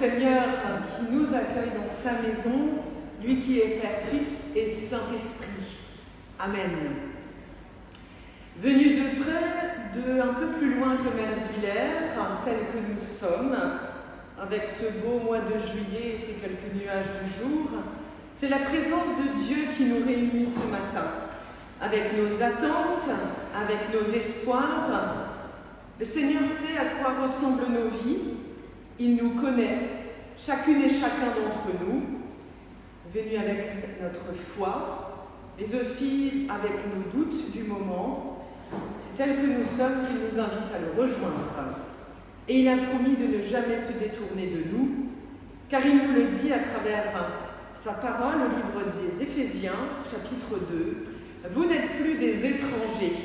Seigneur qui nous accueille dans sa maison, lui qui est Père, Fils et Saint-Esprit. Amen. Venus de près, un peu plus loin que Mersvillers, tel que nous sommes, avec ce beau mois de juillet et ces quelques nuages du jour, c'est la présence de Dieu qui nous réunit ce matin, avec nos attentes, avec nos espoirs. Le Seigneur sait à quoi ressemblent nos vies, il nous connaît, chacune et chacun d'entre nous, venus avec notre foi, mais aussi avec nos doutes du moment. C'est tel que nous sommes qu'il nous invite à le rejoindre. Et il a promis de ne jamais se détourner de nous, car il nous le dit à travers sa parole au livre des Éphésiens, chapitre 2. Vous n'êtes plus des étrangers,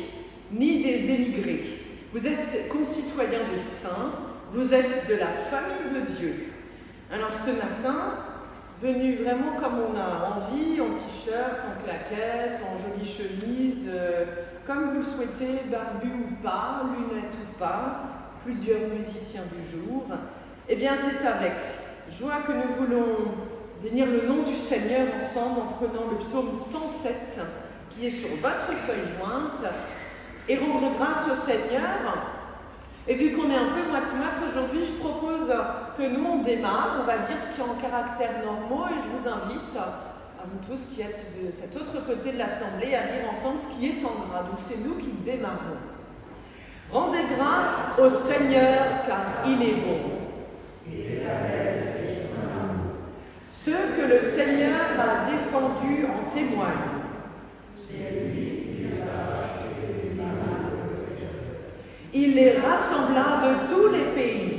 ni des émigrés. Vous êtes concitoyens des saints, vous êtes de la famille de Dieu. Alors ce matin, venu vraiment comme on a envie, en t-shirt, en claquette, en jolie chemise, comme vous le souhaitez, barbu ou pas, lunettes ou pas, plusieurs musiciens du jour, eh bien c'est avec joie que nous voulons bénir le nom du Seigneur ensemble en prenant le psaume 107 qui est sur votre feuille jointe et rendre grâce au Seigneur. Et vu qu'on est un peu moite-moite aujourd'hui, je propose que nous on démarre, on va dire ce qui est en caractère normaux et je vous invite à vous tous qui êtes de cet autre côté de l'assemblée à dire ensemble ce qui est en gras. Donc c'est nous qui démarrons. Rendez grâce au Seigneur car il est bon. Ceux que le Seigneur a défendus en témoignent. Il les rassembla de tous les pays.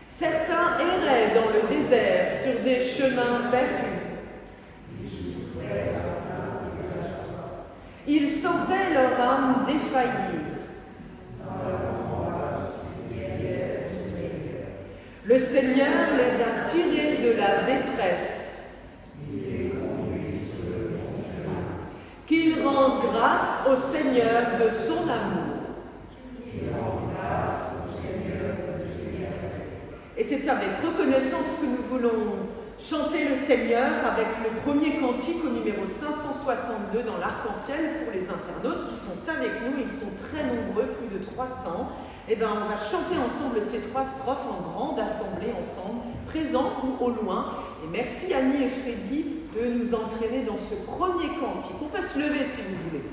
Certains erraient dans le désert sur des chemins perdus. Ils sentaient leur âme défaillir. Le Seigneur les a tirés de la détresse. Qu'il rende grâce au Seigneur de son amour. Et c'est avec reconnaissance que nous voulons chanter le Seigneur avec le premier cantique au numéro 562 dans l'Arc-en-Ciel pour les internautes qui sont avec nous. Ils sont très nombreux, plus de 300. Eh bien, on va chanter ensemble ces 3 strophes en grande assemblée ensemble, présents ou au loin. Et merci Annie et Freddy de nous entraîner dans ce premier cantique. On peut se lever si vous voulez.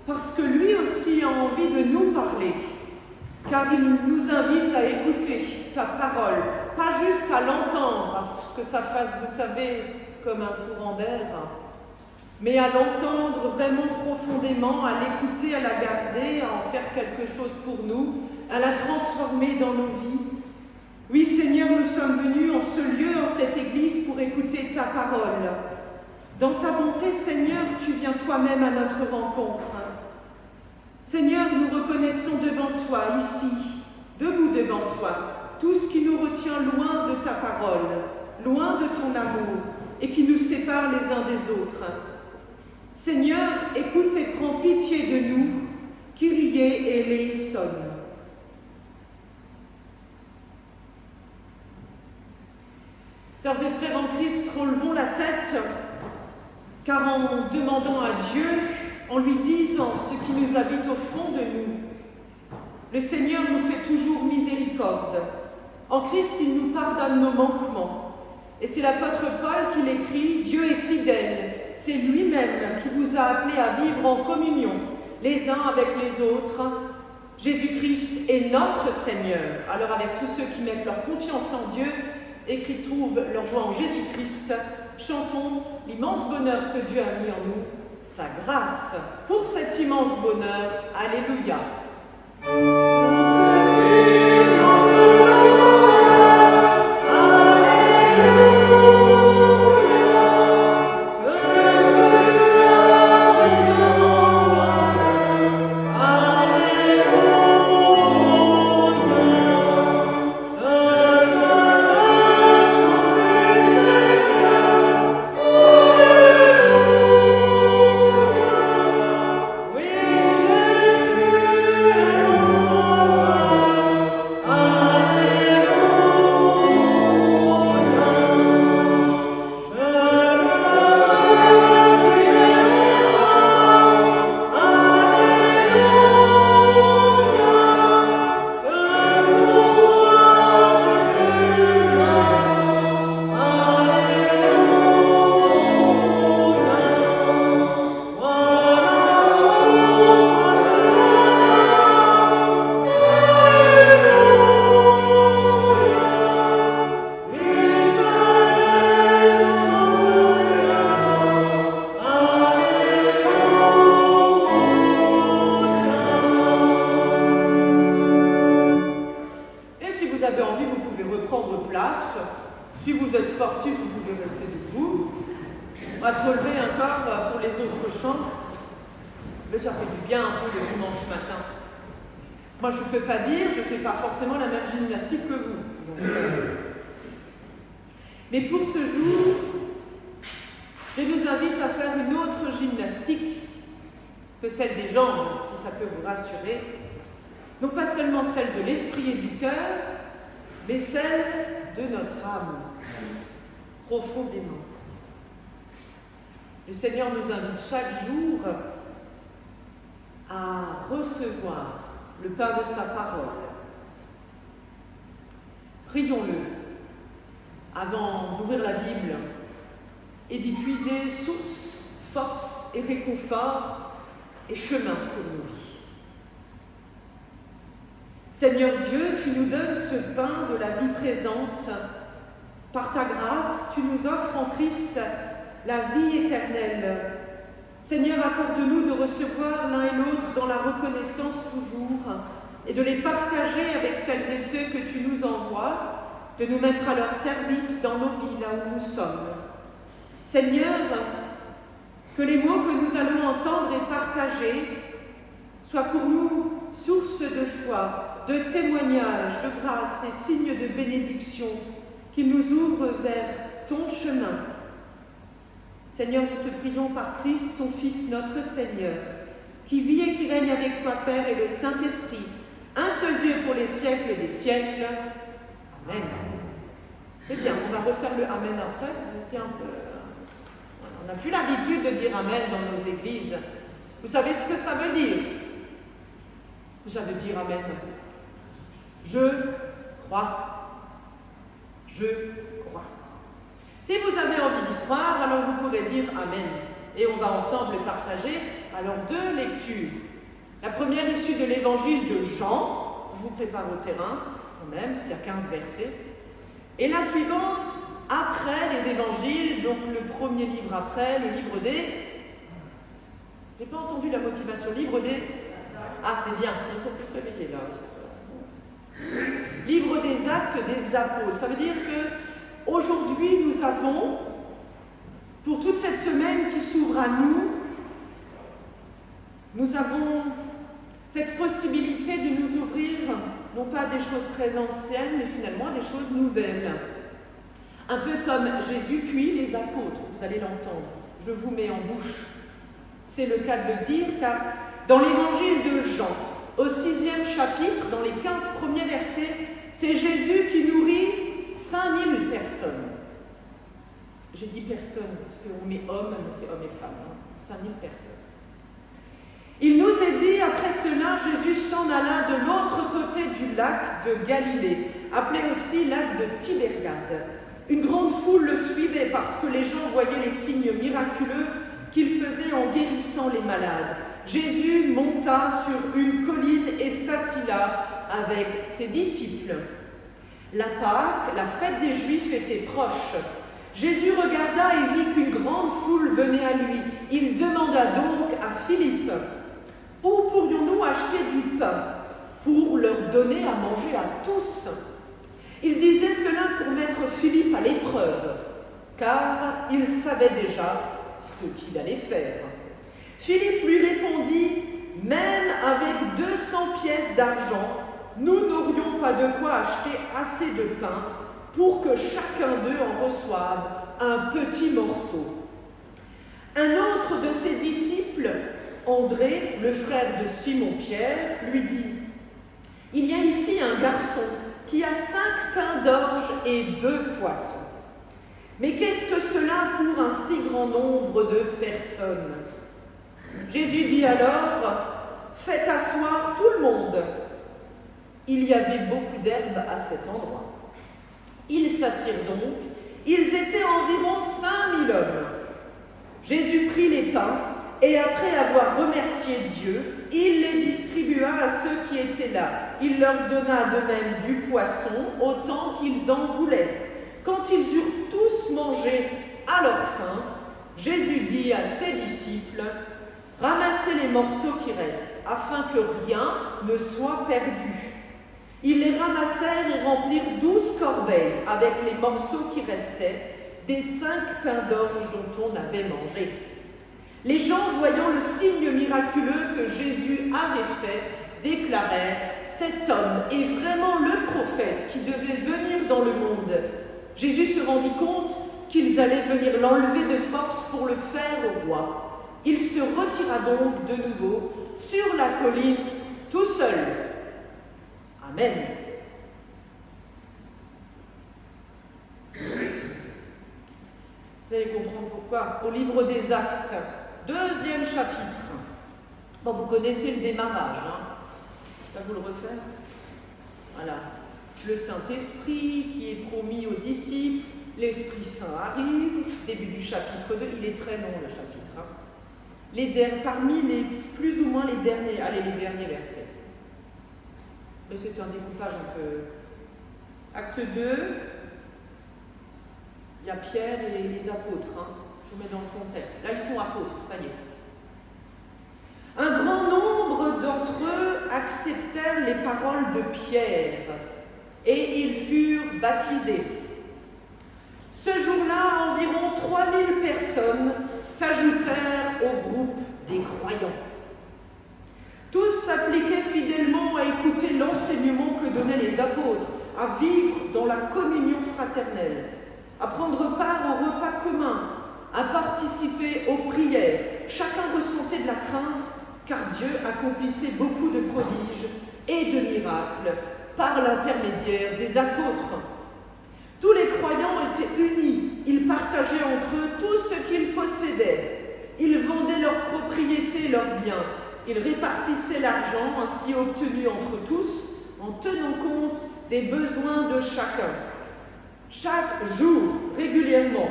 parce que lui aussi a envie de nous parler, car il nous invite à écouter sa parole, pas juste à l'entendre, à ce que ça fasse, vous savez, comme un courant d'air, mais à l'entendre vraiment profondément, à l'écouter, à la garder, à en faire quelque chose pour nous, à la transformer dans nos vies. Oui, Seigneur, nous sommes venus en ce lieu, en cette église, pour écouter ta parole. Dans ta bonté, Seigneur, tu viens toi-même à notre rencontre. Seigneur, nous reconnaissons devant toi, ici, debout devant toi, tout ce qui nous retient loin de ta parole, loin de ton amour, et qui nous sépare les uns des autres. Seigneur, écoute et prends pitié de nous, Kyrie eleison. Sœurs et frères en Christ, relevons la tête, car en demandant à Dieu, en lui disant ce qui nous habite au fond de nous, le Seigneur nous fait toujours miséricorde. En Christ, il nous pardonne nos manquements. Et c'est l'apôtre Paul qui l'écrit, Dieu est fidèle. C'est lui-même qui vous a appelés à vivre en communion, les uns avec les autres. Jésus-Christ est notre Seigneur. Alors avec tous ceux qui mettent leur confiance en Dieu et qui trouvent leur joie en Jésus-Christ, chantons l'immense bonheur que Dieu a mis en nous, sa grâce. Pour cet immense bonheur, Alléluia. Mais pour ce jour, je vous invite à faire une autre gymnastique que celle des jambes, si ça peut vous rassurer. Non pas seulement celle de l'esprit et du cœur, mais celle de notre âme, profondément. Le Seigneur nous invite chaque jour à recevoir le pain de sa parole. Prions-le avant d'ouvrir la Bible et d'y puiser source, force et réconfort et chemin pour nos vies. Seigneur Dieu, tu nous donnes ce pain de la vie présente. Par ta grâce, tu nous offres en Christ la vie éternelle. Seigneur, accorde-nous de recevoir l'un et l'autre dans la reconnaissance toujours et de les partager avec celles et ceux que tu nous envoies, de nous mettre à leur service dans nos vies, là où nous sommes. Seigneur, que les mots que nous allons entendre et partager soient pour nous source de foi, de témoignage, de grâce et signe de bénédiction, qu'ils nous ouvrent vers ton chemin. Seigneur, nous te prions par Christ, ton Fils, notre Seigneur, qui vit et qui règne avec toi, Père, et le Saint-Esprit, un seul Dieu pour les siècles des siècles. Amen. Eh bien, on va refaire le Amen après. Tiens, on n'a plus l'habitude de dire Amen dans nos églises. Vous savez ce que ça veut dire? Ça veut dire Amen. Je crois. Je crois. Si vous avez envie d'y croire, alors vous pourrez dire Amen. Et on va ensemble partager Alors, deux lectures. La première issue de l'évangile de Jean, je vous prépare au terrain, quand même, il y a 15 versets. Et la suivante, après les évangiles, donc le premier livre après, le livre des... J'ai pas entendu la motivation, livre des... Ah, c'est bien, ils sont plus réveillés là ce soir. Livre des actes des apôtres. Ça veut dire que aujourd'hui nous avons, pour toute cette semaine qui s'ouvre à nous, nous avons cette possibilité de nous ouvrir, non pas à des choses très anciennes, mais finalement à des choses nouvelles. Un peu comme Jésus puis les apôtres, vous allez l'entendre. Je vous mets en bouche. C'est le cas de le dire, car dans l'évangile de Jean, au 6e chapitre, dans les 15 premiers versets, c'est Jésus qui nourrit 5000 personnes. J'ai dit personnes, parce qu'on met hommes, mais c'est hommes et femmes, 5000 personnes. Il nous est dit, après cela, Jésus s'en alla de l'autre côté du lac de Galilée, appelé aussi lac de Tibériade. Une grande foule le suivait parce que les gens voyaient les signes miraculeux qu'il faisait en guérissant les malades. Jésus monta sur une colline et s'assit là avec ses disciples. La Pâque, la fête des Juifs, était proche. Jésus regarda et vit qu'une grande foule venait à lui. Il demanda donc à Philippe: « Où pourrions-nous acheter du pain pour leur donner à manger à tous ?» Il disait cela pour mettre Philippe à l'épreuve, car il savait déjà ce qu'il allait faire. Philippe lui répondit: « Même avec 200 pièces d'argent, nous n'aurions pas de quoi acheter assez de pain pour que chacun d'eux en reçoive un petit morceau. » Un autre de ses disciples, André, le frère de Simon-Pierre, lui dit: « Il y a ici un garçon qui a 5 pains d'orge et 2 poissons. Mais qu'est-ce que cela pour un si grand nombre de personnes ?» Jésus dit alors: « Faites asseoir tout le monde. » Il y avait beaucoup d'herbe à cet endroit. Ils s'assirent donc. Ils étaient environ 5000 hommes. Jésus prit les pains et après avoir remercié Dieu, il les distribua à ceux qui étaient là. Il leur donna de même du poisson, autant qu'ils en voulaient. Quand ils eurent tous mangé à leur faim, Jésus dit à ses disciples: « Ramassez les morceaux qui restent, afin que rien ne soit perdu. » Ils les ramassèrent et remplirent 12 corbeilles avec les morceaux qui restaient, des 5 pains d'orge dont on avait mangé. Les gens, voyant le signe miraculeux que Jésus avait fait, déclarèrent: « Cet homme est vraiment le prophète qui devait venir dans le monde. » Jésus se rendit compte qu'ils allaient venir l'enlever de force pour le faire au roi. Il se retira donc de nouveau sur la colline tout seul. Amen. Vous allez comprendre pourquoi. Au livre des Actes, 2e chapitre. Bon, vous connaissez le démarrage. Je vais vous le refaire. Voilà. Le Saint-Esprit qui est promis aux disciples. L'Esprit Saint arrive. Début du chapitre 2. Il est très long, le chapitre. Parmi les plus ou moins les derniers versets. Mais c'est un découpage un peu. Acte 2, il y a Pierre et les apôtres. Je vous mets dans le contexte. Là, ils sont apôtres, ça y est. Un grand nombre d'entre eux acceptèrent les paroles de Pierre et ils furent baptisés. Ce jour-là, environ 3000 personnes s'ajoutèrent au groupe des croyants. Tous s'appliquaient fidèlement à écouter l'enseignement que donnaient les apôtres, à vivre dans la communion fraternelle, à prendre part au repas commun, à participer aux prières. Chacun ressentait de la crainte, car Dieu accomplissait beaucoup de prodiges et de miracles par l'intermédiaire des apôtres. Tous les croyants étaient unis, ils partageaient entre eux tout ce qu'ils possédaient. Ils vendaient leurs propriétés et leurs biens. Ils répartissaient l'argent ainsi obtenu entre tous en tenant compte des besoins de chacun. Chaque jour, régulièrement,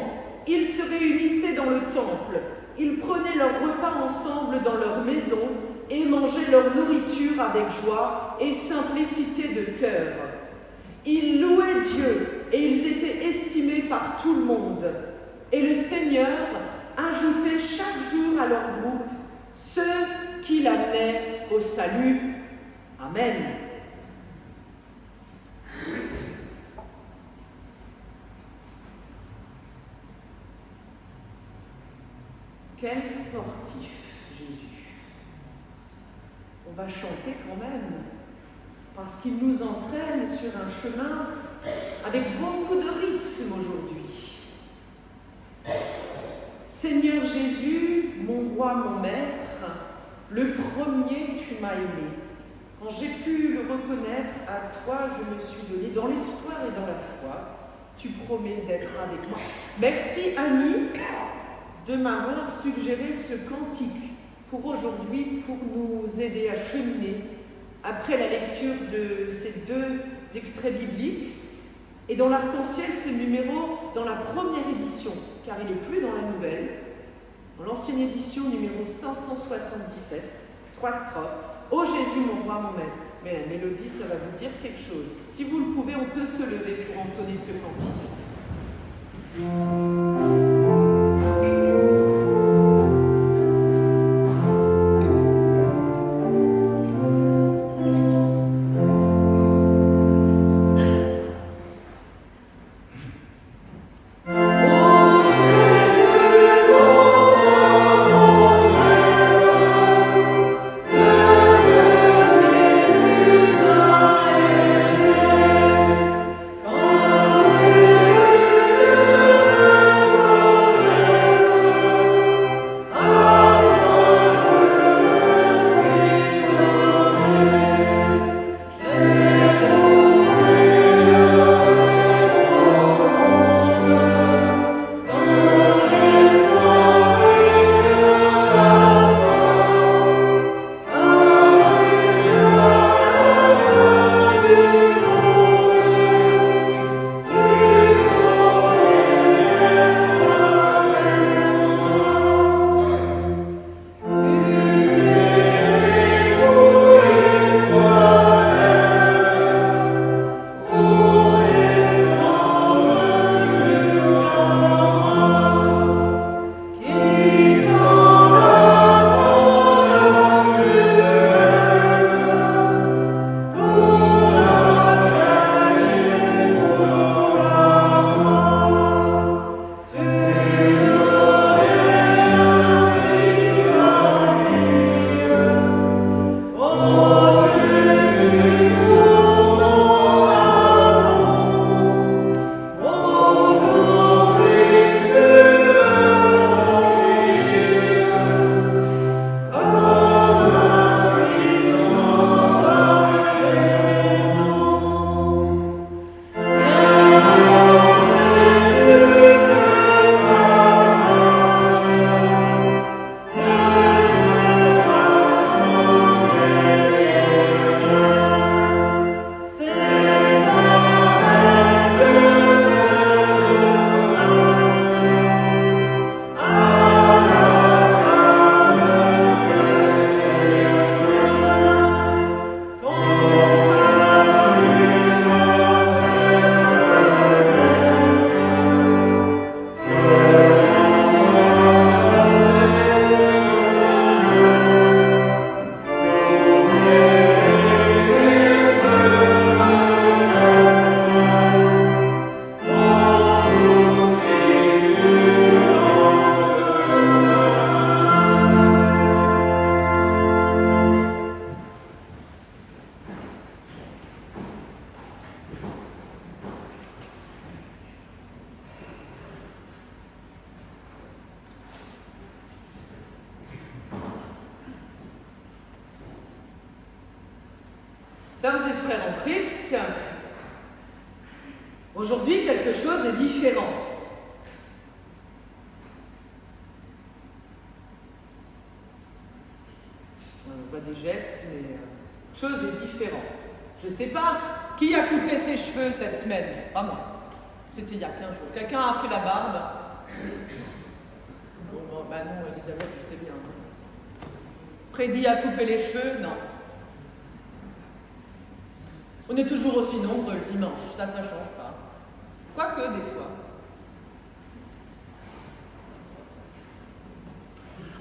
ils se réunissaient dans le temple. ils prenaient leur repas ensemble dans leur maison et mangeaient leur nourriture avec joie et simplicité de cœur. Ils louaient Dieu et ils étaient estimés par tout le monde. Et le Seigneur ajoutait chaque jour à leur groupe ceux qui l'amenaient au salut. Amen. Quel sportif, Jésus. On va chanter quand même, parce qu'il nous entraîne sur un chemin avec beaucoup de rythme aujourd'hui. Seigneur Jésus, mon roi, mon maître, le premier tu m'as aimé. Quand j'ai pu le reconnaître, à toi je me suis donné dans l'espoir et dans la foi. Tu promets d'être avec moi. Merci Annie de m'avoir suggéré ce cantique pour aujourd'hui, pour nous aider à cheminer après la lecture de ces deux extraits bibliques. Et dans l'Arc-en-Ciel, c'est le numéro dans la première édition, car il n'est plus dans la nouvelle. Dans l'ancienne édition, numéro 577, 3 strophes. Ô Jésus, mon roi, mon maître. Mais la mélodie, ça va vous dire quelque chose. Si vous le pouvez, on peut se lever pour entonner ce cantique. Sœurs et frères en Christ, aujourd'hui quelque chose est différent. On voit des gestes, mais chose est différent. Je ne sais pas qui a coupé ses cheveux cette semaine, pas moi. C'était il y a 15 jours. Quelqu'un a fait la barbe. Bon, bah non, Elisabeth, je sais bien. Freddy a coupé les cheveux, non. On est toujours aussi nombreux le dimanche, ça change pas. Quoique, des fois.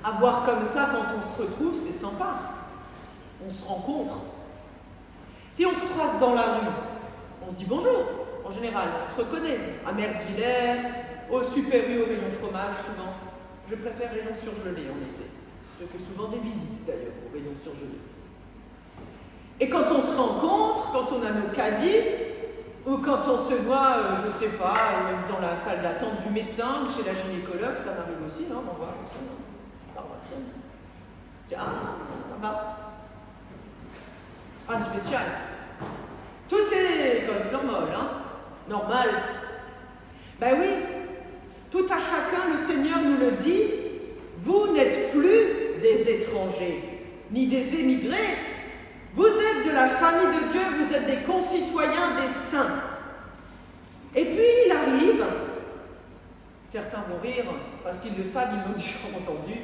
Avoir comme ça, quand on se retrouve, c'est sympa. On se rencontre. Si on se croise dans la rue, on se dit bonjour, en général, on se reconnaît. À Mertzwiller, au Super U, au rayon fromage, souvent. Je préfère rayon surgelé en été. Je fais souvent des visites, d'ailleurs, au rayon surgelé. Et quand on se rencontre, quand on a nos caddies, ou quand on se voit, je sais pas, dans la salle d'attente du médecin, chez la gynécologue, ça m'arrive aussi, non, on voit aussi, non. Ah, ça va. Rien de spécial. Tout est comme c'est normal, hein. Normal. Ben oui, tout à chacun, le Seigneur nous le dit, vous n'êtes plus des étrangers, ni des émigrés. Vous êtes de la famille de Dieu, vous êtes des concitoyens des saints. Et puis il arrive, certains vont rire, parce qu'ils le savent, ils l'ont déjà entendu,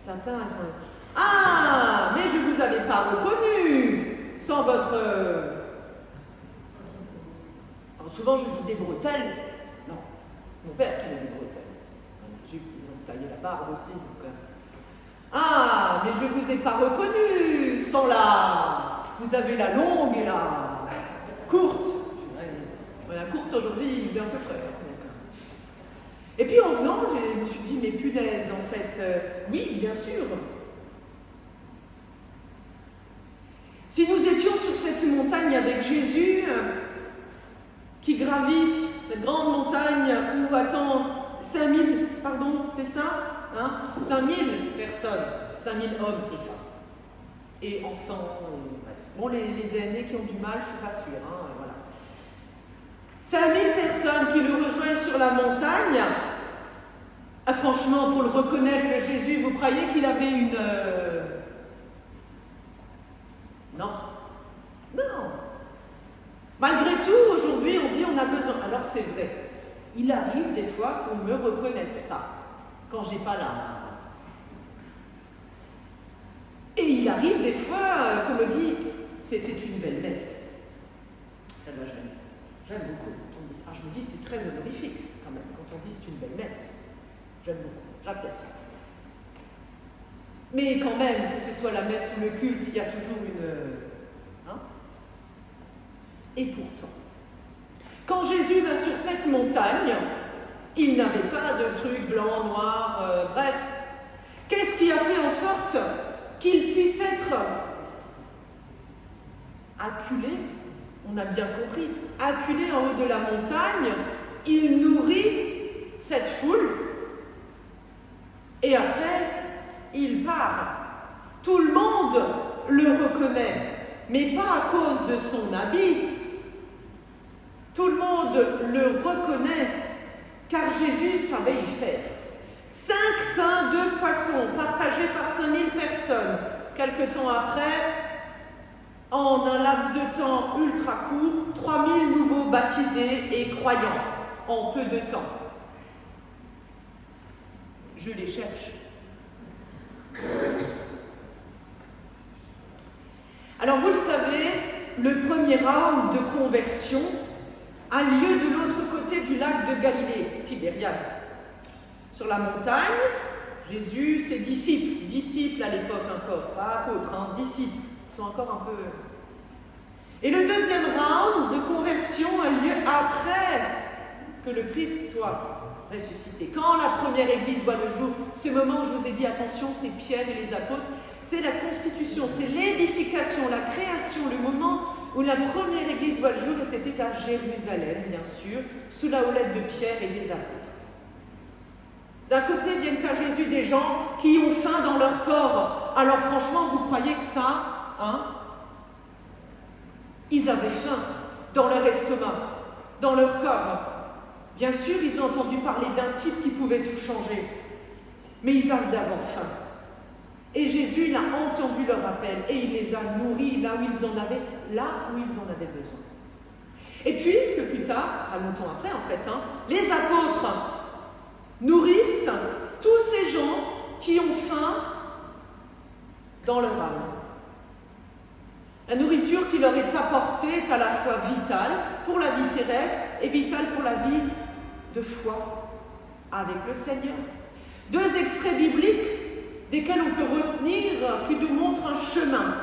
certains vont, ah, mais je ne vous avais pas reconnu, sans votre... Alors souvent je dis des bretelles, non, mon père qui a des bretelles, j'ai taillé la barbe aussi, donc... Ah, mais je ne vous ai pas reconnu sans la... Vous avez la longue et la courte. La courte aujourd'hui, il est un peu frais. Et puis en venant, je me suis dit, mais punaise, en fait, oui, bien sûr. Si nous étions sur cette montagne avec Jésus, qui gravit cette grande montagne où attend 5000, pardon, c'est ça? 5000 personnes, 5000 hommes et femmes, et enfants, bref. Bon, les aînés qui ont du mal, je ne suis pas sûre, voilà. 5000 personnes qui le rejoignent sur la montagne. Ah, franchement, pour le reconnaître, le Jésus, vous croyez qu'il avait une... Non. Non. Malgré tout, aujourd'hui, on dit on a besoin. Alors c'est vrai, il arrive des fois qu'on ne me reconnaisse pas. Quand j'ai pas l'âme. Et il arrive des fois qu'on me dit c'était une belle messe. Celle-là, j'aime beaucoup quand on dit ça. Je me dis c'est très honorifique quand même quand on dit c'est une belle messe. J'aime beaucoup, j'apprécie. Mais quand même, que ce soit la messe ou le culte, il y a toujours une... Et pourtant, quand Jésus va sur cette montagne, il n'avait pas de trucs blancs, noirs, bref. Qu'est-ce qui a fait en sorte qu'il puisse être acculé? On a bien compris. Acculé en haut de la montagne, il nourrit cette foule. Et après, il part. Tout le monde le reconnaît, mais pas à cause de son habit. Tout le monde le reconnaît, car Jésus savait y faire. 5 pains, 2 poissons, partagés par 5000 personnes. Quelque temps après, en un laps de temps ultra court, 3000 nouveaux baptisés et croyants, en peu de temps. Je les cherche. Alors vous le savez, le premier round de conversion a lieu de l'autre côté du lac de Galilée, Tibériade. Sur la montagne, Jésus, ses disciples à l'époque encore, pas apôtres, disciples, sont encore un peu... Et le deuxième round de conversion a lieu après que le Christ soit ressuscité. Quand la première église voit le jour, ce moment où je vous ai dit, attention, c'est Pierre et les apôtres, c'est la constitution, c'est l'édification, la création, le moment où la première église voit le jour, et c'était à Jérusalem, bien sûr, sous la houlette de Pierre et des apôtres. D'un côté viennent à Jésus des gens qui ont faim dans leur corps. Alors franchement, vous croyez que ça, ils avaient faim dans leur estomac, dans leur corps. Bien sûr, ils ont entendu parler d'un type qui pouvait tout changer. Mais ils avaient d'abord faim. Et Jésus, il a entendu leur appel et il les a nourris là où ils en avaient besoin. Et puis, peu plus tard, pas longtemps après en fait, les apôtres nourrissent tous ces gens qui ont faim dans leur âme. La nourriture qui leur est apportée est à la fois vitale pour la vie terrestre et vitale pour la vie de foi avec le Seigneur. Deux extraits bibliques desquels on peut retenir qui nous montrent un chemin.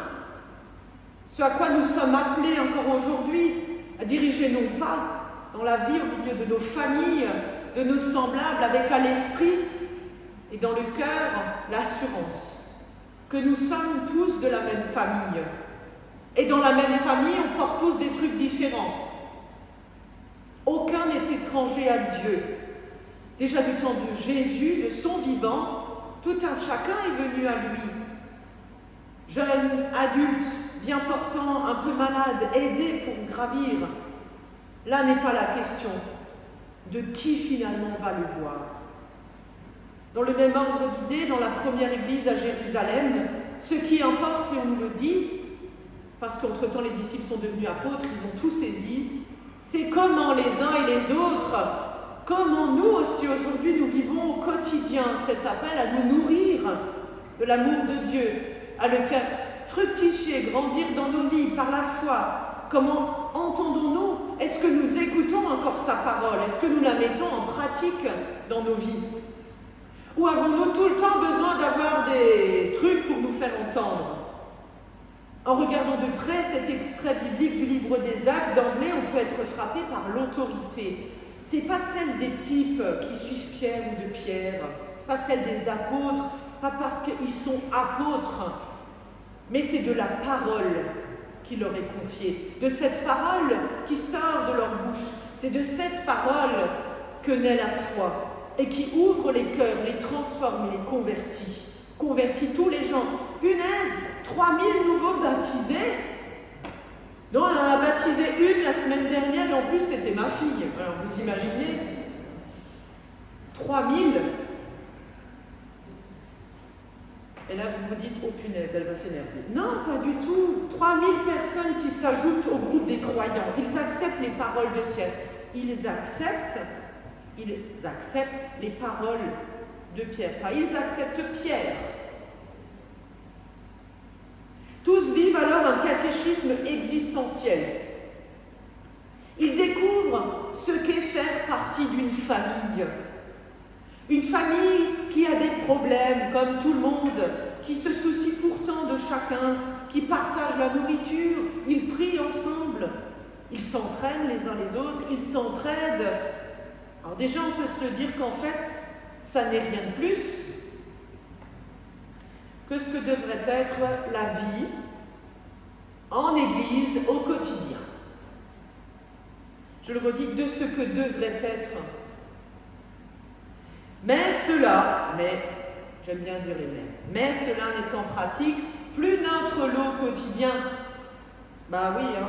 Ce à quoi nous sommes appelés encore aujourd'hui à diriger nos pas dans la vie au milieu de nos familles, de nos semblables, avec à l'esprit et dans le cœur l'assurance que nous sommes tous de la même famille. Et dans la même famille, on porte tous des trucs différents. Aucun n'est étranger à Dieu. Déjà du temps de Jésus, de son vivant, tout un chacun est venu à lui. Jeunes, adultes, bien portants, un peu malades, aidés pour gravir. Là n'est pas la question de qui finalement va le voir. Dans le même ordre d'idées, dans la première église à Jérusalem, ce qui importe, et on nous le dit, parce qu'entre-temps les disciples sont devenus apôtres, ils ont tout saisi, c'est comment les uns et les autres, comment nous aussi aujourd'hui nous vivons au quotidien cet appel à nous nourrir de l'amour de Dieu, à le faire fructifier, grandir dans nos vies par la foi. Comment entendons-nous? Est-ce que nous écoutons encore sa parole? Est-ce que nous la mettons en pratique dans nos vies? Ou avons-nous tout le temps besoin d'avoir des trucs pour nous faire entendre? En regardant de près cet extrait biblique du livre des Actes, d'emblée, on peut être frappé par l'autorité. Ce n'est pas celle des types qui suivent Pierre ou de Pierre, ce n'est pas celle des apôtres, pas parce qu'ils sont apôtres, mais c'est de la parole qui leur est confiée, de cette parole qui sort de leur bouche. C'est de cette parole que naît la foi et qui ouvre les cœurs, les transforme, les convertit. Convertit tous les gens. Punaise, 3000 nouveaux baptisés. Non, on en a baptisé une la semaine dernière et en plus c'était ma fille. Alors vous imaginez 3000. Et là vous vous dites, oh punaise, elle va s'énerver. Non, pas du tout. 3000 personnes qui s'ajoutent au groupe des croyants. Ils acceptent les paroles de Pierre. Ils acceptent les paroles de Pierre. Pas ils acceptent Pierre. Tous vivent alors un catéchisme existentiel. Ils découvrent ce qu'est faire partie d'une famille. Une famille qui a des problèmes, comme tout le monde, qui se soucie pourtant de chacun, qui partage la nourriture, ils prient ensemble, ils s'entraînent les uns les autres, ils s'entraident. Alors déjà, on peut se le dire qu'en fait, ça n'est rien de plus que ce que devrait être la vie en Église au quotidien. Je le redis, de ce que devrait être. Mais j'aime bien dire les mais cela n'est en pratique plus notre lot quotidien. Bah oui, hein.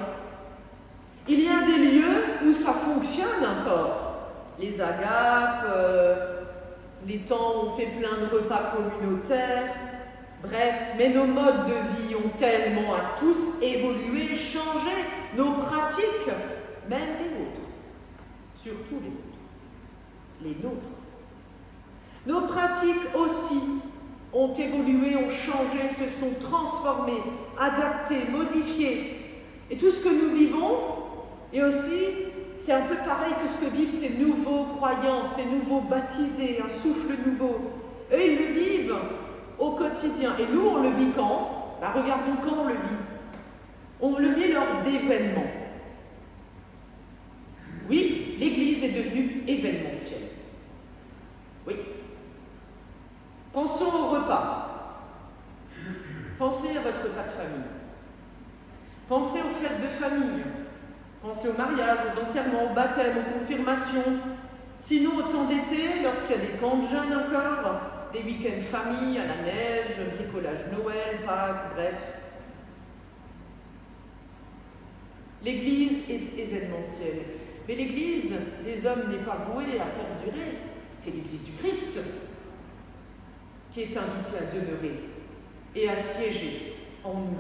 Il y a des lieux où ça fonctionne encore. Les agapes, les temps où on fait plein de repas communautaires. Bref, mais nos modes de vie ont tellement à tous évolué, changé, nos pratiques, même les nôtres, surtout les nôtres. Nos pratiques aussi ont évolué, ont changé, se sont transformées, adaptées, modifiées. Et tout ce que nous vivons, et aussi, c'est un peu pareil que ce que vivent ces nouveaux croyants, ces nouveaux baptisés, un souffle nouveau. Eux, ils le vivent au quotidien. Et nous, on le vit quand? Regardons quand on le vit. On le vit lors d'événements. Oui, l'Église est devenue événementielle. Oui. Pensons au repas. Pensez à votre repas de famille. Pensez aux fêtes de famille. Pensez aux mariages, aux enterrements, aux baptêmes, aux confirmations. Sinon, au temps d'été, lorsqu'il y a des camps de jeunes encore, des week-ends famille, à la neige, bricolage Noël, Pâques, bref. L'Église est événementielle. Mais l'Église des hommes n'est pas vouée à perdurer. C'est l'Église du Christ qui est invitée à demeurer et à siéger en nous.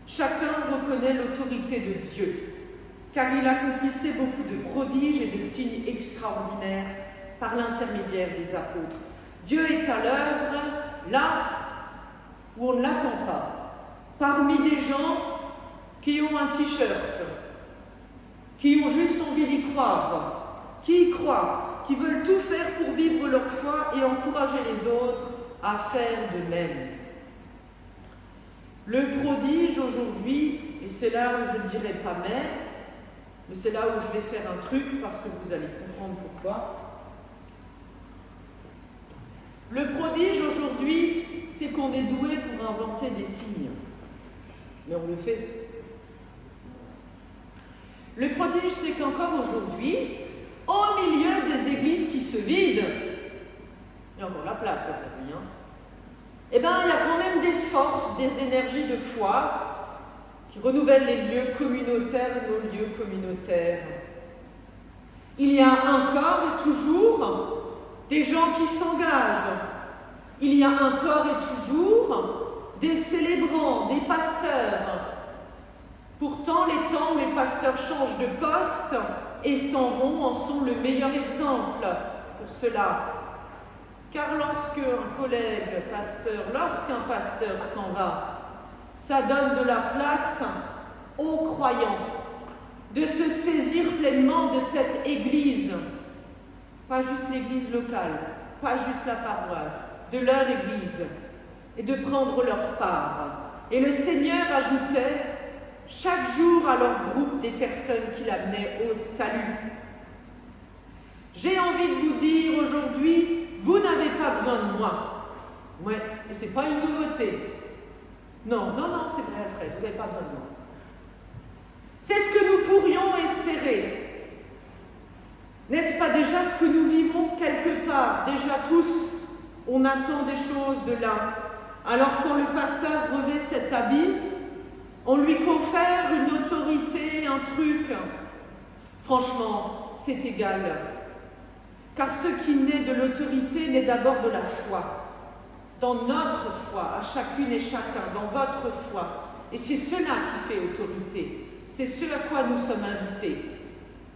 Chacun reconnaît l'autorité de Dieu, car il accomplissait beaucoup de prodiges et de signes extraordinaires par l'intermédiaire des apôtres. Dieu est à l'œuvre là où on ne l'attend pas, parmi des gens qui ont un t-shirt, qui ont juste envie d'y croire, qui y croient, qui veulent tout faire pour vivre leur foi et encourager les autres à faire de même. Le prodige aujourd'hui, et c'est là où je ne dirai pas mais c'est là où je vais faire un truc parce que vous allez comprendre pourquoi. Le prodige aujourd'hui, c'est qu'on est doué pour inventer des signes. Mais on le fait. Le prodige, c'est qu'encore aujourd'hui, au milieu des églises qui se vident, il y a encore la place aujourd'hui, eh bien, il y a quand même des forces, des énergies de foi qui renouvellent les lieux communautaires, nos lieux communautaires. Il y a encore et toujours des gens qui s'engagent. Il y a encore et toujours des célébrants, des pasteurs. Pourtant, les temps où les pasteurs changent de poste et s'en vont en sont le meilleur exemple pour cela. Car lorsqu'un pasteur s'en va, ça donne de la place aux croyants de se saisir pleinement de cette église, pas juste l'église locale, pas juste la paroisse, de leur église, et de prendre leur part. Et le Seigneur ajoutait chaque jour à leur groupe des personnes qui l'amenaient au salut. J'ai envie de vous dire aujourd'hui, vous n'avez pas besoin de moi. Ouais, et c'est pas une nouveauté. Non, c'est vrai, Alfred, vous n'avez pas besoin de moi. C'est ce que nous pourrions espérer. N'est-ce pas déjà ce que nous vivons quelque part? Déjà tous, on attend des choses de là. Alors quand le pasteur revêt cet habit, on lui confère une autorité, un truc. Franchement, c'est égal. Car ce qui naît de l'autorité naît d'abord de la foi. Dans notre foi, à chacune et chacun, dans votre foi. Et c'est cela qui fait autorité. C'est ce à quoi nous sommes invités.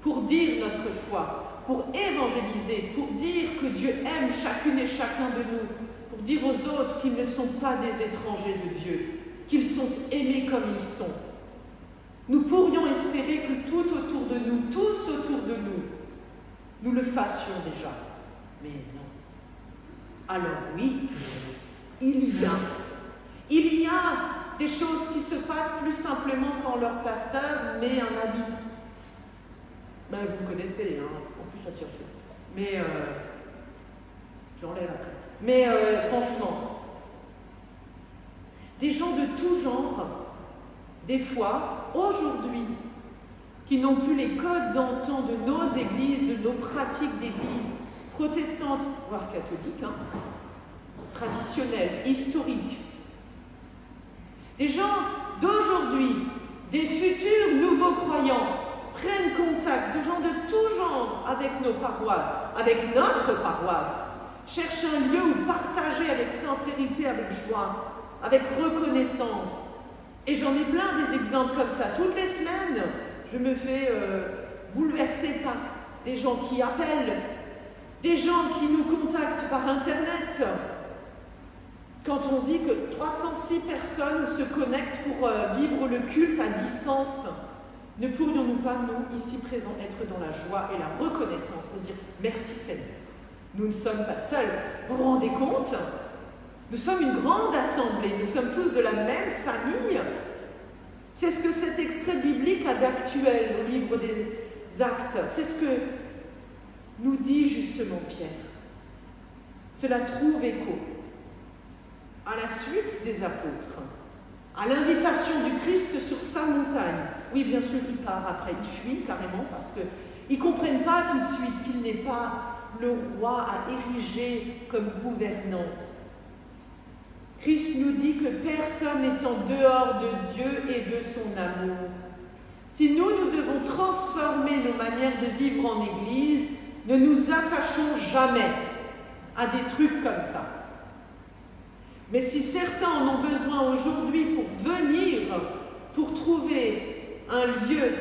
Pour dire notre foi, pour évangéliser, pour dire que Dieu aime chacune et chacun de nous, pour dire aux autres qu'ils ne sont pas des étrangers de Dieu, qu'ils sont aimés comme ils sont. Nous pourrions espérer que tout autour de nous, tous autour de nous, nous le fassions déjà. Mais non. Alors oui, il y a des choses qui se passent plus simplement quand leur pasteur met un habit. Ben, vous connaissez, en plus on tire chaud. Mais, j'enlève après. Mais franchement, des gens de tout genre, des fois, aujourd'hui, qui n'ont plus les codes d'antan de nos églises, de nos pratiques d'église protestantes, voire catholiques, traditionnelles, historiques. Des gens d'aujourd'hui, des futurs nouveaux croyants, prennent contact, de gens de tout genre avec nos paroisses, avec notre paroisse, cherchent un lieu où partager avec sincérité, avec joie, avec reconnaissance. Et j'en ai plein des exemples comme ça. Toutes les semaines, je me fais bouleverser par des gens qui appellent, des gens qui nous contactent par Internet. Quand on dit que 306 personnes se connectent pour vivre le culte à distance, ne pourrions-nous pas, nous, ici présents, être dans la joie et la reconnaissance et dire « Merci Seigneur, nous ne sommes pas seuls. » Vous vous rendez compte? Nous sommes une grande assemblée, nous sommes tous de la même famille. C'est ce que cet extrait biblique a d'actuel au livre des Actes. C'est ce que nous dit justement Pierre. Cela trouve écho à la suite des apôtres, à l'invitation du Christ sur sa montagne. Oui, bien sûr, il part après, il fuit carrément parce qu'ils ne comprennent pas tout de suite qu'il n'est pas le roi à ériger comme gouvernant. Christ nous dit que personne n'est en dehors de Dieu et de son amour. Si nous devons transformer nos manières de vivre en Église, ne nous attachons jamais à des trucs comme ça. Mais si certains en ont besoin aujourd'hui pour venir, pour trouver un lieu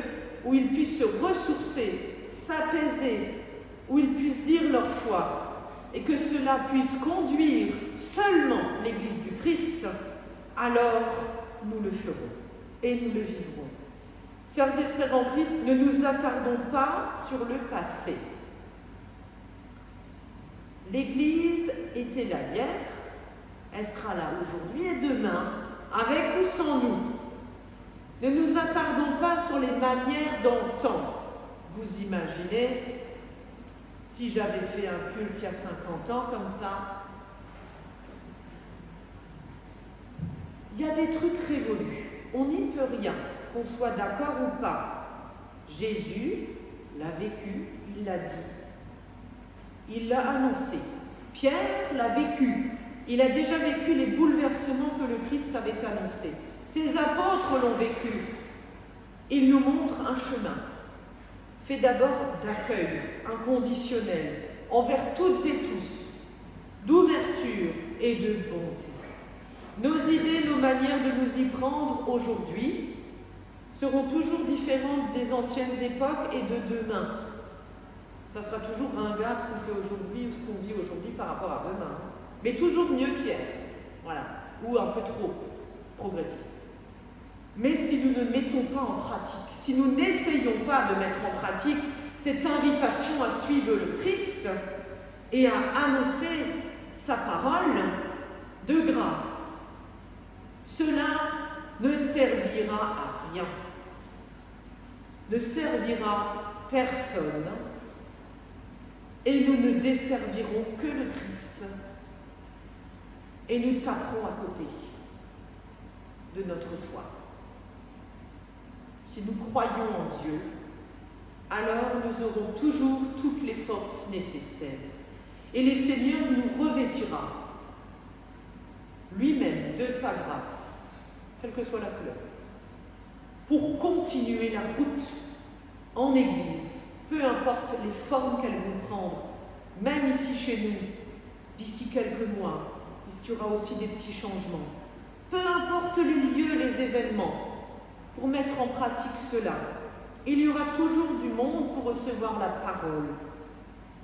où ils puissent se ressourcer, s'apaiser, où ils puissent dire leur foi et que cela puisse conduire seulement l'Église du Christ, alors nous le ferons et nous le vivrons. Sœurs et frères en Christ, ne nous attardons pas sur le passé. L'Église était là hier, elle sera là aujourd'hui et demain, avec ou sans nous. Ne nous attardons pas sur les manières d'antan. Vous imaginez, si j'avais fait un culte il y a 50 ans comme ça, il y a des trucs révolus. On n'y peut rien, qu'on soit d'accord ou pas. Jésus l'a vécu, il l'a dit. Il l'a annoncé. Pierre l'a vécu. Il a déjà vécu les bouleversements que le Christ avait annoncés. Ses apôtres l'ont vécu. Il nous montre un chemin, fait d'abord d'accueil inconditionnel envers toutes et tous, d'ouverture et de bonté. Nos idées, nos manières de nous y prendre aujourd'hui seront toujours différentes des anciennes époques et de demain. Ça sera toujours ringard ce qu'on fait aujourd'hui ou ce qu'on vit aujourd'hui par rapport à demain. Mais toujours mieux qu'hier. Voilà. Ou un peu trop progressiste. Mais si nous ne mettons pas en pratique, si nous n'essayons pas de mettre en pratique cette invitation à suivre le Christ et à annoncer sa parole de grâce, cela ne servira à rien. Ne servira personne. Et nous ne desservirons que le Christ. Et nous taperons à côté de notre foi. Si nous croyons en Dieu, alors nous aurons toujours toutes les forces nécessaires. Et le Seigneur nous revêtira lui-même de sa grâce, quelle que soit la couleur, pour continuer la route en Église, peu importe les formes qu'elles vont prendre, même ici chez nous, d'ici quelques mois, puisqu'il y aura aussi des petits changements. Peu importe les lieux, les événements, pour mettre en pratique cela, il y aura toujours du monde pour recevoir la parole.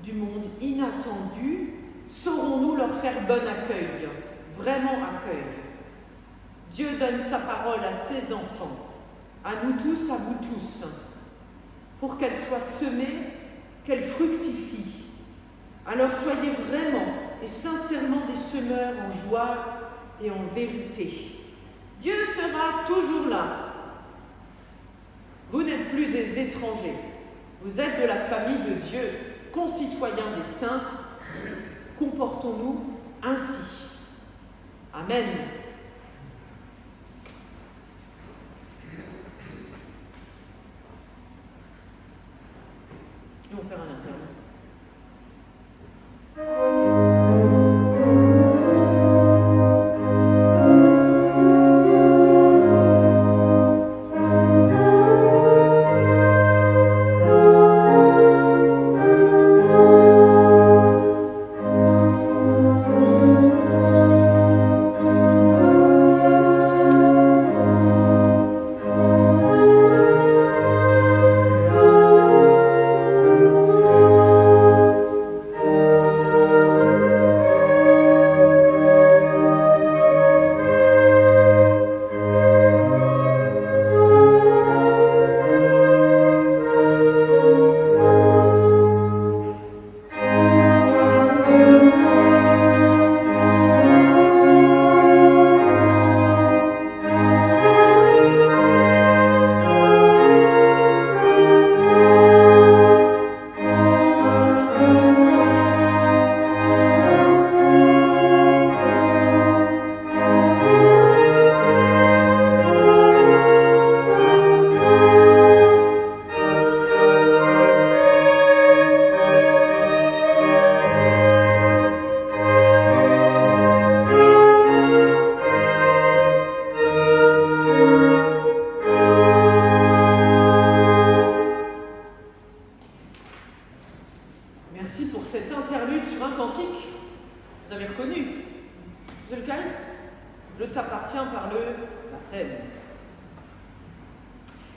Du monde inattendu, saurons-nous leur faire bon accueil, vraiment accueil. Dieu donne sa parole à ses enfants, à nous tous, à vous tous, pour qu'elle soit semée, qu'elle fructifie. Alors soyez vraiment et sincèrement des semeurs en joie et en vérité. Dieu sera toujours là. Vous n'êtes plus des étrangers. Vous êtes de la famille de Dieu, concitoyens des saints. Comportons-nous ainsi. Amen. Nous allons faire un interlude.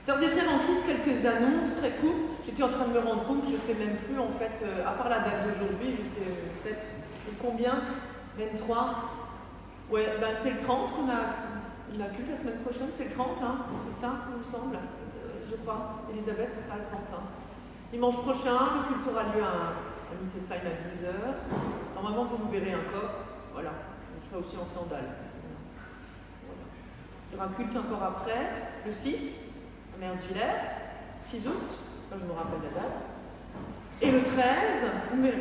Sœurs et frères en Christ, quelques annonces très courtes. J'étais en train de me rendre compte que je ne sais même plus, en fait, à part la date d'aujourd'hui, je sais 7, combien 23. Ouais, ben c'est le 30 qu'on a culte la semaine prochaine, c'est le 30, hein, c'est ça, il me semble, je crois. Elisabeth, c'est ça le 30. Hein. Dimanche prochain, le culte aura lieu à Mitesheim à 10h. Normalement, vous me verrez encore. Voilà, je serai aussi en sandales. Voilà. Il y aura un culte encore après, le 6, à Mertzwiller, 6 août, là, je me rappelle la date. Et le 13, vous me verrez.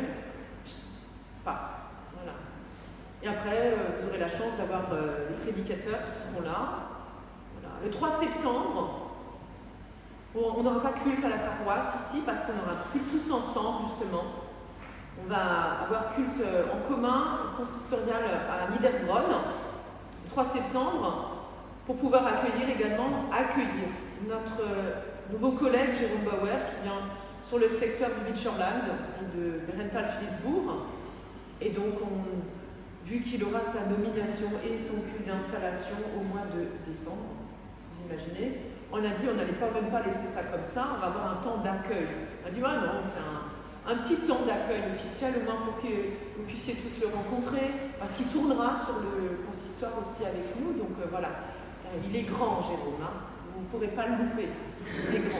Pas. Voilà. Et après, vous aurez la chance d'avoir les prédicateurs qui seront là. Voilà. Le 3 septembre, on n'aura pas culte à la paroisse ici parce qu'on aura culte tous ensemble, justement. On va avoir culte en commun, consistorial à Niederbronn, le 3 septembre, pour pouvoir accueillir notre nouveau collègue Jérôme Bauer qui vient sur le secteur du Witcherland et de Berenthal-Philipsbourg. Et donc, vu qu'il aura sa nomination et son culte d'installation au mois de décembre, vous imaginez, on a dit on n'allait même pas laisser ça comme ça, on va avoir un temps d'accueil. On a dit ah non, on fait un petit temps d'accueil officiel au moins pour que vous puissiez tous le rencontrer, parce qu'il tournera sur le consistoire aussi avec nous, donc voilà. Il est grand, Jérôme, hein. Vous ne pourrez pas le louper, il est grand.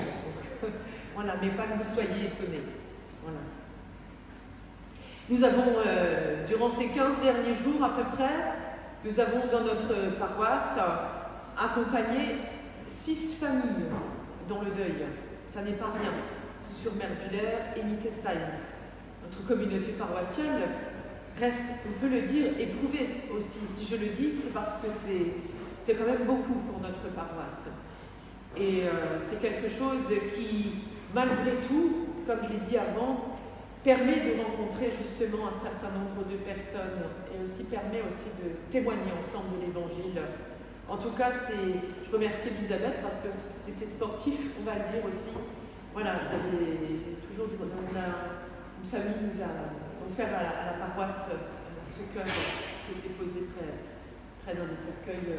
Donc, voilà, mais pas que vous soyez étonnés. Voilà. Nous avons, durant ces 15 derniers jours à peu près, nous avons dans notre paroisse accompagné 6 familles dans le deuil. Ça n'est pas rien. Sur Mertzwiller et Mitesheim. Notre communauté paroissiale reste, on peut le dire, éprouvée aussi. Si je le dis, c'est parce que c'est quand même beaucoup pour notre paroisse. Et c'est quelque chose qui, malgré tout, comme je l'ai dit avant, permet de rencontrer justement un certain nombre de personnes et aussi permet aussi de témoigner ensemble de l'Évangile. En tout cas, je remercie Elisabeth parce que c'était sportif, on va le dire aussi. Voilà, une famille nous a offert à la paroisse ce cœur qui était posé près d'un des cercueils.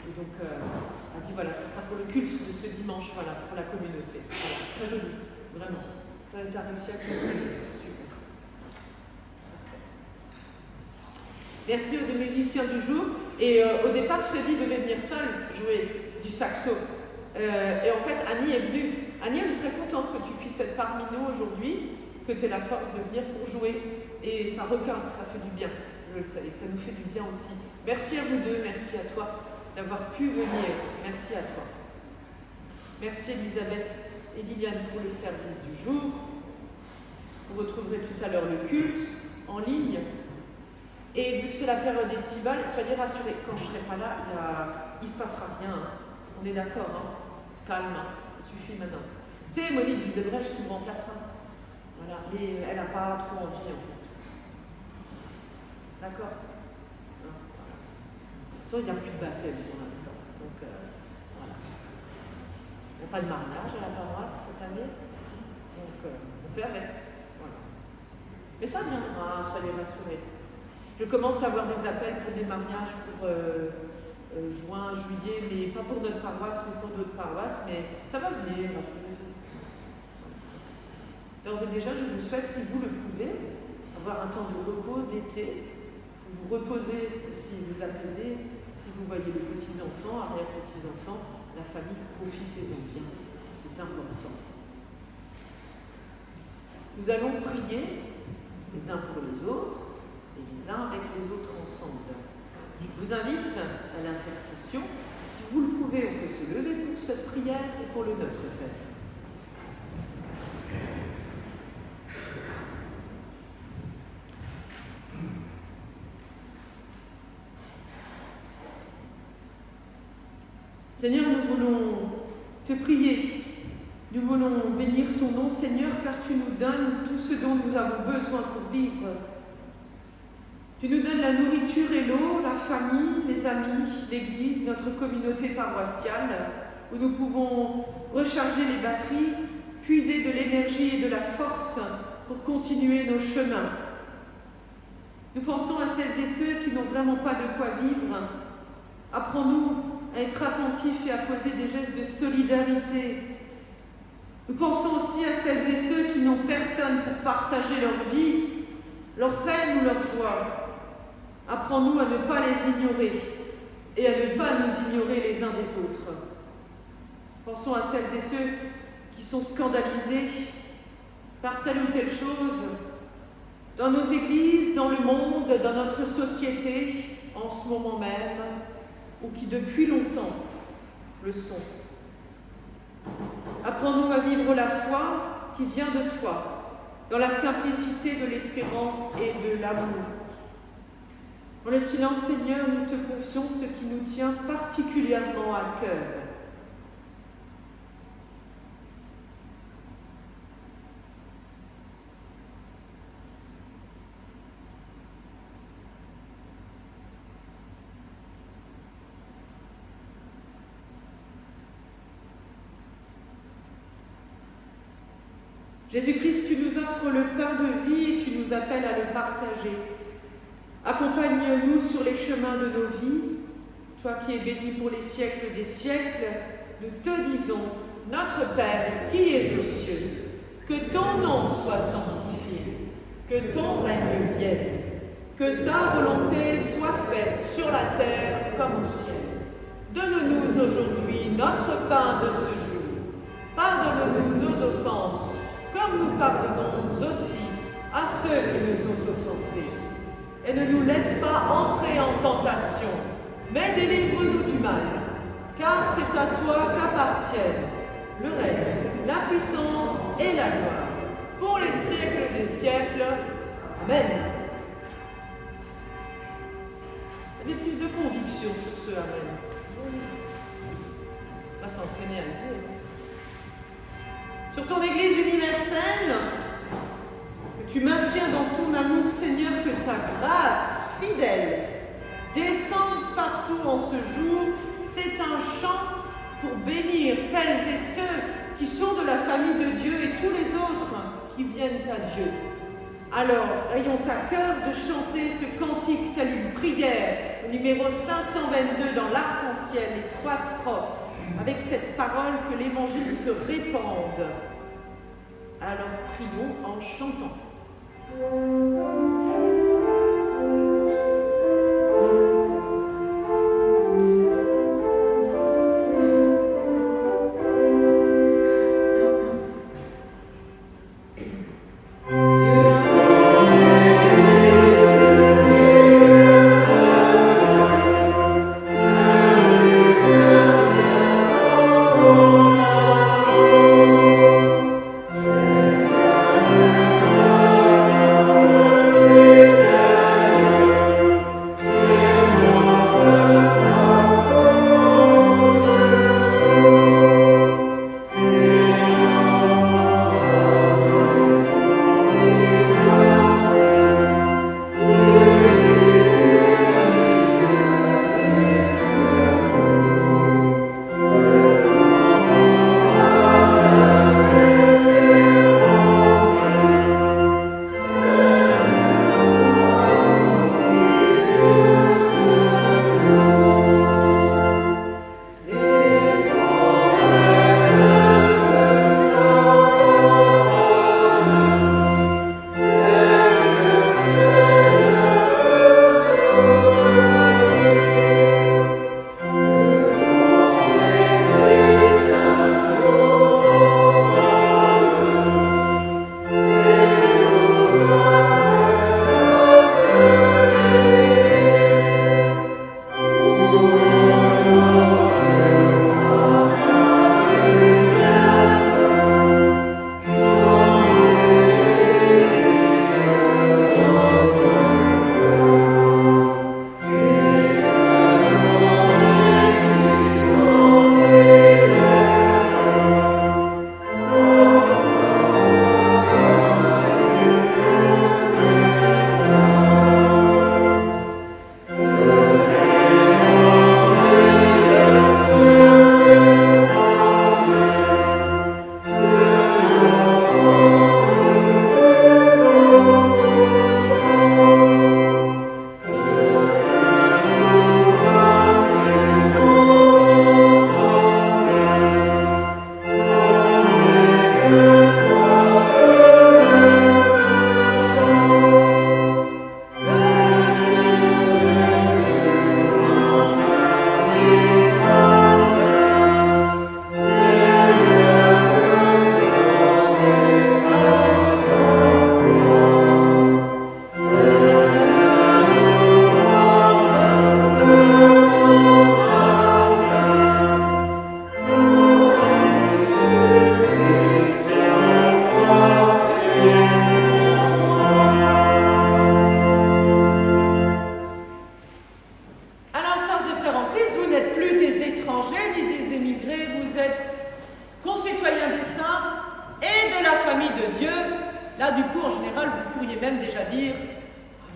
Et donc, a dit voilà, ça sera pour le culte de ce dimanche, voilà, pour la communauté. Voilà, très joli, vraiment. Tu as réussi à comprendre, c'est super. Merci aux deux musiciens du jour. Et au départ, Freddy devait venir seul jouer du saxo. Et en fait, Annie est venue. Annie, elle est très contente que tu puisses être parmi nous aujourd'hui, que tu aies la force de venir pour jouer. Et ça requinque, ça fait du bien, je le sais, et ça nous fait du bien aussi. Merci à vous deux, merci à toi d'avoir pu venir. Merci à toi. Merci Elisabeth et Liliane pour le service du jour. Vous retrouverez tout à l'heure le culte en ligne. Et vu que c'est la période estivale, soyez rassurés, quand je ne serai pas là, il ne se passera rien. Hein. On est d'accord, hein. Calme, hein. Ça suffit maintenant. C'est Monique Guizebrecht qui me remplacera. Voilà. Mais elle n'a pas trop envie, en fait. D'accord. Voilà. De toute façon, il n'y a plus de baptême pour l'instant. Donc, voilà. Il n'y a pas de mariage à la paroisse cette année. Donc, on fait avec. Voilà. Mais ça viendra, soyez rassurés. Je commence à avoir des appels pour des mariages pour juin, juillet, mais pas pour notre paroisse, mais pour d'autres paroisses, mais ça va venir. D'ores et déjà, je vous souhaite, si vous le pouvez, avoir un temps de repos d'été, pour vous reposer, aussi vous apaiser. Si vous voyez les petits-enfants, arrière-petits-enfants, la famille, profitez-en bien. C'est important. Nous allons prier les uns pour les autres, et les uns avec les autres ensemble. Je vous invite à l'intercession. Si vous le pouvez, on peut se lever pour cette prière et pour le Notre Père. Seigneur, nous voulons te prier. Nous voulons bénir ton nom, Seigneur, car tu nous donnes tout ce dont nous avons besoin pour vivre. Tu nous donnes la nourriture et l'eau, la famille, les amis, l'Église, notre communauté paroissiale, où nous pouvons recharger les batteries, puiser de l'énergie et de la force pour continuer nos chemins. Nous pensons à celles et ceux qui n'ont vraiment pas de quoi vivre. Apprends-nous à être attentifs et à poser des gestes de solidarité. Nous pensons aussi à celles et ceux qui n'ont personne pour partager leur vie, leur peine ou leur joie. Apprends-nous à ne pas les ignorer et à ne pas nous ignorer les uns des autres. Pensons à celles et ceux qui sont scandalisés par telle ou telle chose dans nos églises, dans le monde, dans notre société, en ce moment même, ou qui depuis longtemps le sont. Apprends-nous à vivre la foi qui vient de toi, dans la simplicité de l'espérance et de l'amour. Dans le silence, Seigneur, nous te confions ce qui nous tient particulièrement à cœur. Jésus-Christ, tu nous offres le pain de vie et tu nous appelles à le partager. Accompagne-nous sur les chemins de nos vies. Toi qui es béni pour les siècles des siècles, nous te disons, notre Père qui es aux cieux, que ton nom soit sanctifié, que ton règne vienne, que ta volonté soit faite sur la terre comme au ciel. Donne-nous aujourd'hui notre pain de ce jour. Pardonne-nous nos offenses, comme nous pardonnons aussi à ceux qui nous ont offensés. Et ne nous laisse pas entrer en tentation, mais délivre-nous du mal, car c'est à toi qu'appartiennent le règne, la puissance et la gloire, pour les siècles des siècles. Amen. Il y avait plus de conviction sur ce Amen. On va s'entraîner à le dire. Sur ton Église universelle, que tu maintiens dans ton amour, Seigneur, que ta grâce fidèle descende partout en ce jour. C'est un chant pour bénir celles et ceux qui sont de la famille de Dieu et tous les autres qui viennent à Dieu. Alors, ayons à cœur de chanter ce cantique tel une prière, le numéro 522 dans l'arc-en-ciel, les 3 strophes, avec cette parole que l'Évangile se répande. Alors prions en chantant. Amen.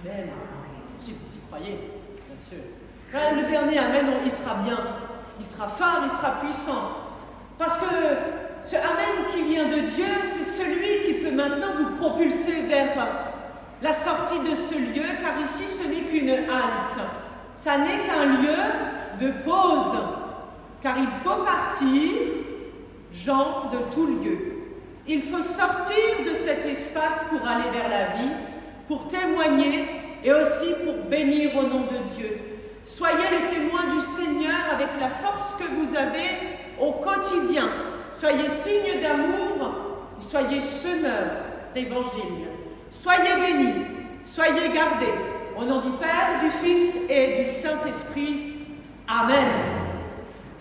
Amen. Si vous y croyez, bien sûr. Le dernier Amen, il sera bien. Il sera fort, il sera puissant. Parce que ce Amen qui vient de Dieu, c'est celui qui peut maintenant vous propulser vers la sortie de ce lieu, car ici ce n'est qu'une halte. Ça n'est qu'un lieu de pause, car il faut partir, gens, de tout lieu. Il faut sortir de cet espace pour aller vers la vie, pour témoigner et aussi pour bénir au nom de Dieu. Soyez les témoins du Seigneur avec la force que vous avez au quotidien. Soyez signes d'amour, soyez semeurs d'évangile. Soyez bénis, soyez gardés. Au nom du Père, du Fils et du Saint-Esprit. Amen.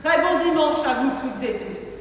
Très bon dimanche à vous toutes et tous.